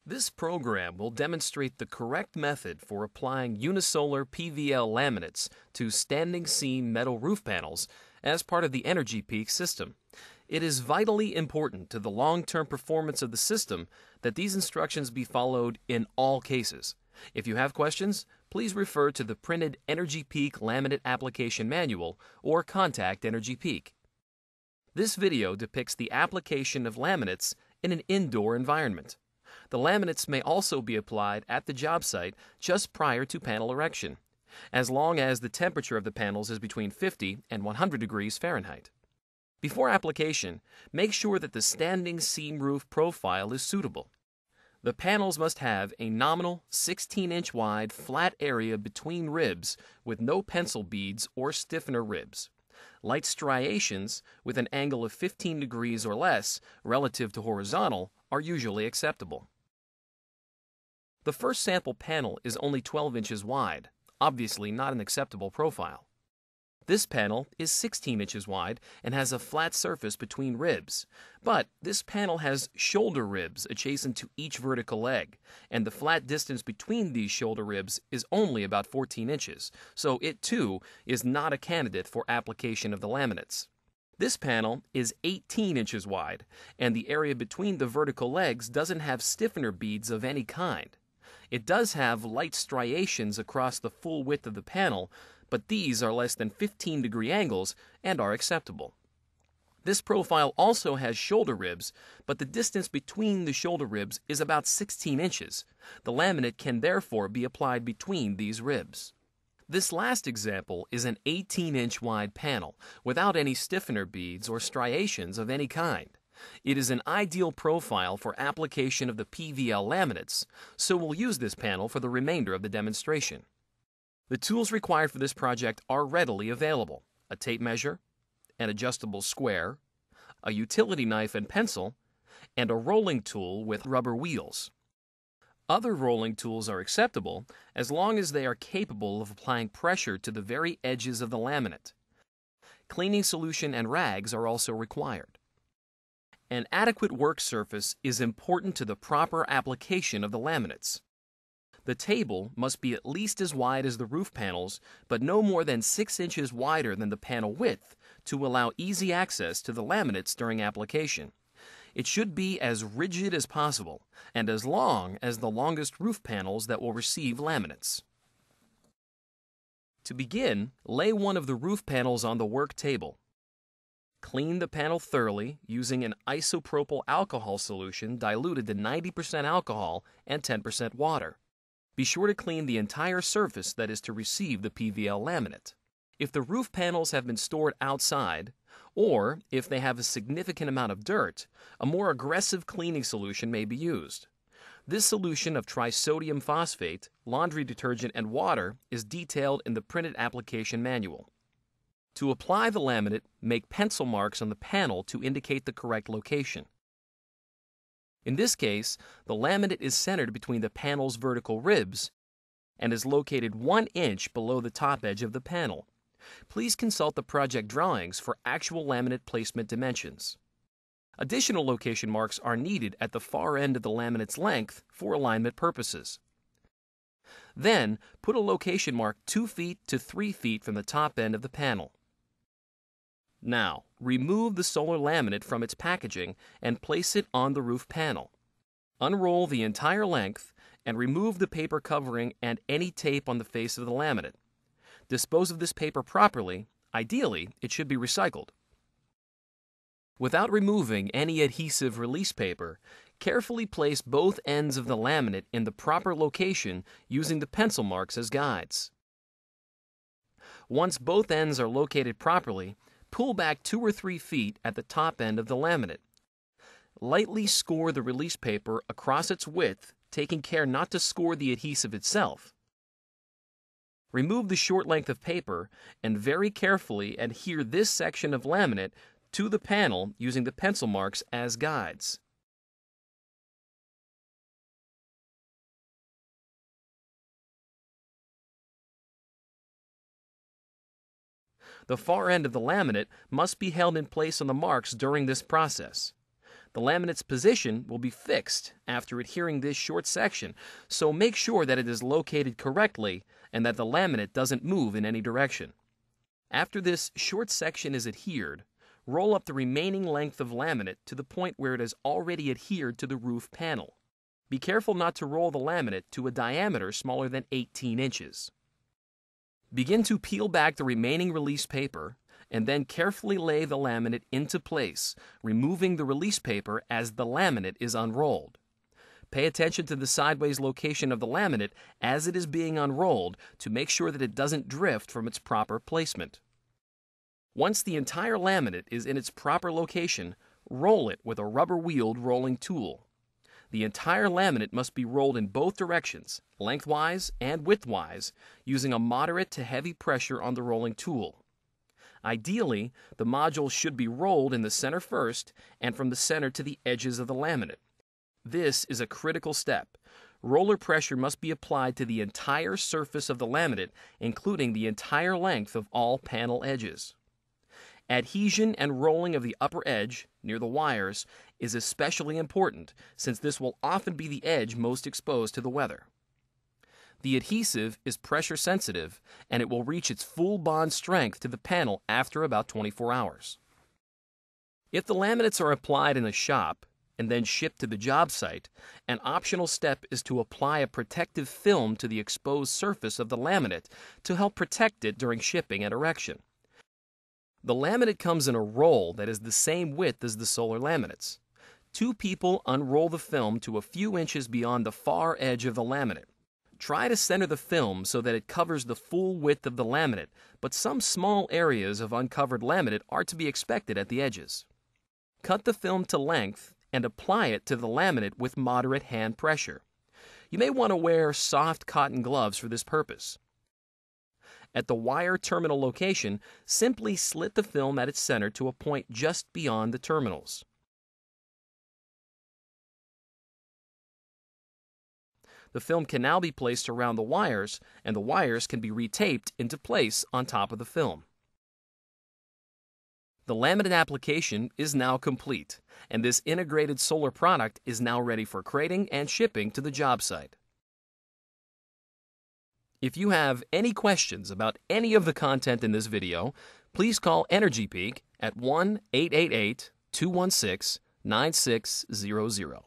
This program will demonstrate the correct method for applying unisolar PVL laminates to standing seam metal roof panels as part of the Energy Peak system. It is vitally important to the long-term performance of the system that these instructions be followed in all cases. If you have questions, please refer to the printed Energy Peak Laminate Application Manual or contact Energy Peak. This video depicts the application of laminates in an indoor environment. The laminates may also be applied at the job site just prior to panel erection, as long as the temperature of the panels is between 50 and 100 degrees Fahrenheit. Before application, make sure that the standing seam roof profile is suitable. The panels must have a nominal 16-inch wide flat area between ribs with no pencil beads or stiffener ribs. Light striations with an angle of 15 degrees or less relative to horizontal are usually acceptable. The first sample panel is only 12 inches wide, obviously not an acceptable profile. This panel is 16 inches wide and has a flat surface between ribs, but this panel has shoulder ribs adjacent to each vertical leg, and the flat distance between these shoulder ribs is only about 14 inches, so it too is not a candidate for application of the laminates. This panel is 18 inches wide, and the area between the vertical legs doesn't have stiffener beads of any kind. It does have light striations across the full width of the panel, but these are less than 15-degree angles and are acceptable. This profile also has shoulder ribs, but the distance between the shoulder ribs is about 16 inches. The laminate can therefore be applied between these ribs. This last example is an 18-inch wide panel without any stiffener beads or striations of any kind. It is an ideal profile for application of the PVL laminates, so we'll use this panel for the remainder of the demonstration. The tools required for this project are readily available: a tape measure, an adjustable square, a utility knife and pencil, and a rolling tool with rubber wheels. Other rolling tools are acceptable as long as they are capable of applying pressure to the very edges of the laminate. Cleaning solution and rags are also required. An adequate work surface is important to the proper application of the laminates. The table must be at least as wide as the roof panels, but no more than 6 inches wider than the panel width to allow easy access to the laminates during application. It should be as rigid as possible and as long as the longest roof panels that will receive laminates. To begin, lay one of the roof panels on the work table. Clean the panel thoroughly using an isopropyl alcohol solution diluted to 90% alcohol and 10% water. Be sure to clean the entire surface that is to receive the PVL laminate. If the roof panels have been stored outside, or if they have a significant amount of dirt, a more aggressive cleaning solution may be used. This solution of trisodium phosphate, laundry detergent, and water is detailed in the printed application manual. To apply the laminate, make pencil marks on the panel to indicate the correct location. In this case, the laminate is centered between the panel's vertical ribs and is located 1 inch below the top edge of the panel. Please consult the project drawings for actual laminate placement dimensions. Additional location marks are needed at the far end of the laminate's length for alignment purposes. Then, put a location mark 2 feet to 3 feet from the top end of the panel. Now, remove the solar laminate from its packaging and place it on the roof panel. Unroll the entire length and remove the paper covering and any tape on the face of the laminate. Dispose of this paper properly. Ideally, it should be recycled. Without removing any adhesive release paper, carefully place both ends of the laminate in the proper location using the pencil marks as guides. Once both ends are located properly, pull back 2 or 3 feet at the top end of the laminate. Lightly score the release paper across its width, taking care not to score the adhesive itself. Remove the short length of paper and very carefully adhere this section of laminate to the panel using the pencil marks as guides. The far end of the laminate must be held in place on the marks during this process. The laminate's position will be fixed after adhering this short section, so make sure that it is located correctly and that the laminate doesn't move in any direction. After this short section is adhered, roll up the remaining length of laminate to the point where it is already adhered to the roof panel. Be careful not to roll the laminate to a diameter smaller than 18 inches. Begin to peel back the remaining release paper and then carefully lay the laminate into place, removing the release paper as the laminate is unrolled. Pay attention to the sideways location of the laminate as it is being unrolled to make sure that it doesn't drift from its proper placement. Once the entire laminate is in its proper location, roll it with a rubber-wheeled rolling tool. The entire laminate must be rolled in both directions, lengthwise and widthwise, using a moderate to heavy pressure on the rolling tool. Ideally, the module should be rolled in the center first and from the center to the edges of the laminate. This is a critical step. Roller pressure must be applied to the entire surface of the laminate, including the entire length of all panel edges. Adhesion and rolling of the upper edge, near the wires, is especially important since this will often be the edge most exposed to the weather. The adhesive is pressure sensitive and it will reach its full bond strength to the panel after about 24 hours. If the laminates are applied in the shop and then shipped to the job site, an optional step is to apply a protective film to the exposed surface of the laminate to help protect it during shipping and erection. The laminate comes in a roll that is the same width as the solar laminates. 2 people unroll the film to a few inches beyond the far edge of the laminate. Try to center the film so that it covers the full width of the laminate, but some small areas of uncovered laminate are to be expected at the edges. Cut the film to length and apply it to the laminate with moderate hand pressure. You may want to wear soft cotton gloves for this purpose. At the wire terminal location, simply slit the film at its center to a point just beyond the terminals. The film can now be placed around the wires, and the wires can be retaped into place on top of the film. The laminate application is now complete, and this integrated solar product is now ready for crating and shipping to the job site. If you have any questions about any of the content in this video, please call Energy Peak at 1-888-216-9600.